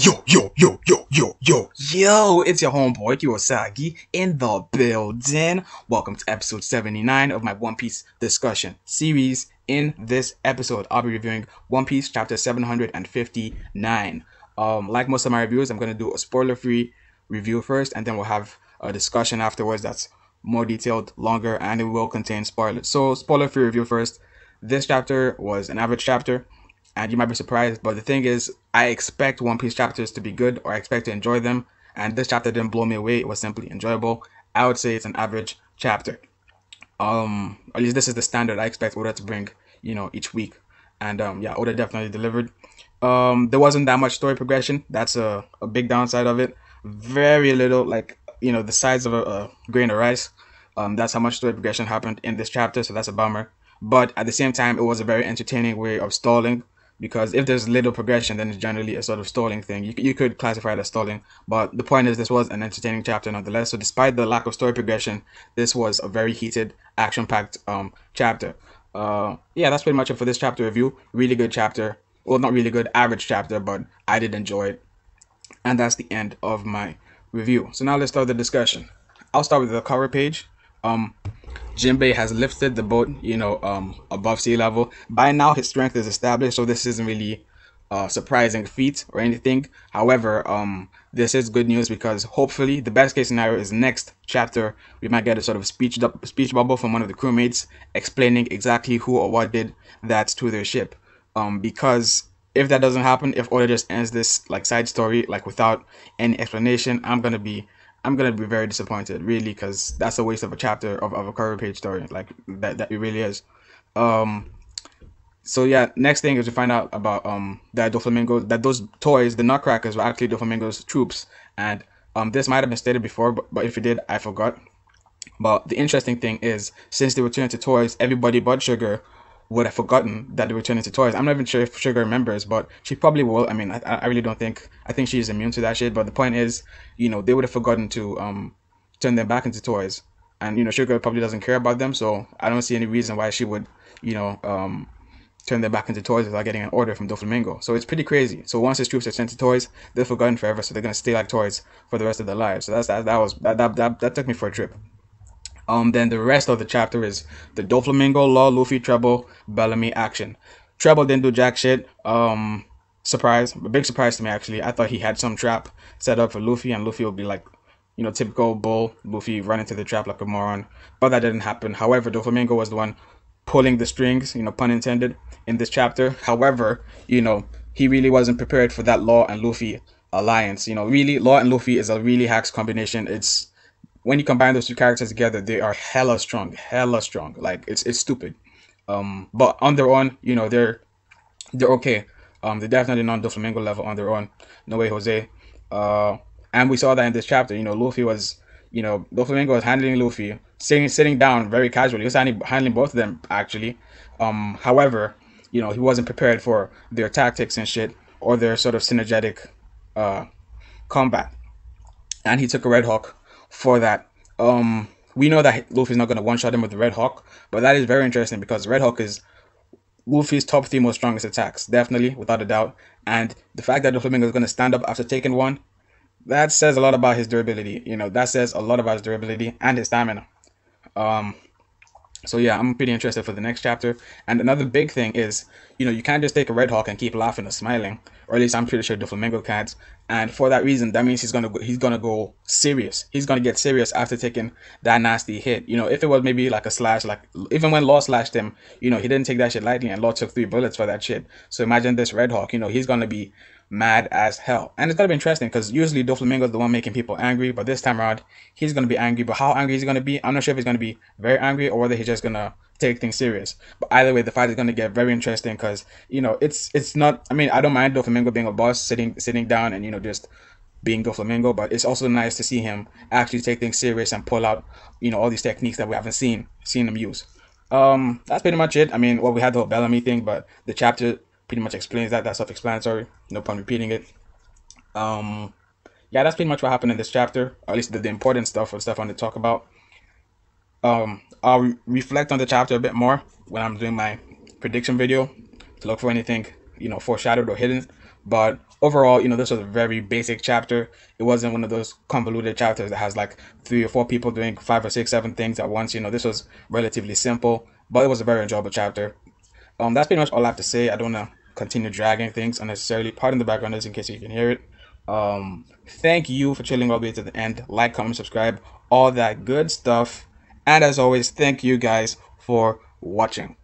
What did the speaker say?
Yo, it's your homeboy Kiiro in the building. Welcome to episode 79 of my One Piece discussion series. In this episode, I'll be reviewing One Piece chapter 759. Like most of my reviews, I'm going to do a spoiler-free review first, and then we'll have a discussion afterwards that's more detailed, longer, and it will contain spoilers. So, spoiler-free review first. This chapter was an average chapter, and you might be surprised, but the thing is, I expect One Piece chapters to be good, or I expect to enjoy them, and this chapter didn't blow me away. It was simply enjoyable. I would say it's an average chapter. At least this is the standard I expect Oda to bring, each week. And yeah, Oda definitely delivered. There wasn't that much story progression. That's a big downside of it. Very little, the size of a grain of rice. That's how much story progression happened in this chapter, so that's a bummer. But at the same time, it was a very entertaining way of stalling, because if there's little progression, then it's generally a sort of stalling thing. You could classify it as stalling, but the point is this was an entertaining chapter nonetheless. So despite the lack of story progression, this was a very heated, action-packed chapter. Yeah, that's pretty much it for this chapter review. Really good chapter. Well, not really good, average chapter, but I did enjoy it. And that's the end of my review. So now let's start the discussion. I'll start with the cover page. Jinbei has lifted the boat, above sea level. By now, his strength is established, so this isn't really a surprising feat or anything. However, this is good news because hopefully the best case scenario is next chapter we might get a sort of speech bubble from one of the crewmates explaining exactly who or what did that to their ship. Because if that doesn't happen, if Oda just ends this side story without any explanation, I'm gonna be very disappointed, really, because that's a waste of a chapter of a cover page story. That it really is. So yeah, next thing is to find out about that Doflamingo, that those toys, the Nutcrackers, were actually Doflamingo's troops, and this might have been stated before, but if it did, I forgot. But the interesting thing is, since they were turned into toys, everybody but Sugar would have forgotten that they were turned into toys. I'm not even sure if Sugar remembers, but she probably will. I mean, I really don't think. I think she's immune to that shit. But the point is, they would have forgotten to turn them back into toys, and Sugar probably doesn't care about them. So I don't see any reason why she would, turn them back into toys without getting an order from Doflamingo. So it's pretty crazy. So once his troops are sent to toys, they're forgotten forever. So they're gonna stay like toys for the rest of their lives. So that took me for a trip. Then the rest of the chapter is the Doflamingo, Law, Luffy, Treble, Bellamy action. Treble didn't do jack shit. Surprise, a big surprise to me actually. I thought he had some trap set up for Luffy, and Luffy would be typical bull Luffy, run into the trap like a moron. But that didn't happen. However, Doflamingo was the one pulling the strings, pun intended, in this chapter. However, he really wasn't prepared for that Law and Luffy alliance. Really, Law and Luffy is a really hacks combination. It's when you combine those two characters together, they are hella strong. It's stupid. But on their own, they're okay. They're definitely not Doflamingo level on their own. No way, Jose. And we saw that in this chapter. Luffy was, Doflamingo was handling Luffy, sitting down very casually. He was handling both of them actually. However, he wasn't prepared for their tactics and shit, or their sort of synergetic combat, and he took a Red Hawk for that. We know that Luffy's not going to one-shot him with the Red Hawk, but that is very interesting because Red Hawk is Luffy's top 3 most strongest attacks, definitely, without a doubt. And the fact that Doflamingo is going to stand up after taking one, that says a lot about his durability. That says a lot about his durability and his stamina. So yeah, I'm pretty interested for the next chapter. And another big thing is, you can't just take a Red Hawk and keep laughing or smiling, or at least I'm pretty sure Doflamingo can't. And for that reason, that means he's gonna go serious. He's gonna get serious after taking that nasty hit. If it was maybe like a slash, even when Law slashed him, he didn't take that shit lightly, and Law took 3 bullets for that shit. So imagine this Red Hawk. He's gonna be mad as hell, and it's gonna be interesting because usually Doflamingo is the one making people angry, but this time around he's gonna be angry. But how angry he's gonna be, I'm not sure if he's gonna be very angry or whether he's just gonna take things serious. But either way, the fight is gonna get very interesting because it's not. I mean, I don't mind Doflamingo being a boss, sitting down and just being Doflamingo, but it's also nice to see him actually take things serious and pull out all these techniques that we haven't seen him use. That's pretty much it. I mean, well, we had the whole Bellamy thing, but the chapter pretty much explains that. That's self-explanatory. No point repeating it. Yeah, that's pretty much what happened in this chapter, or at least the important stuff, or stuff I want to talk about. I'll reflect on the chapter a bit more when I'm doing my prediction video to look for anything foreshadowed or hidden. But overall, this was a very basic chapter. It wasn't one of those convoluted chapters that has like 3 or 4 people doing 5 or 6, 7 things at once. This was relatively simple, but it was a very enjoyable chapter. That's pretty much all I have to say. I don't want to continue dragging things unnecessarily. Pardon the background noise in case you can hear it. Thank you for chilling all the way to the end. Like, comment, subscribe, all that good stuff. And as always, thank you guys for watching.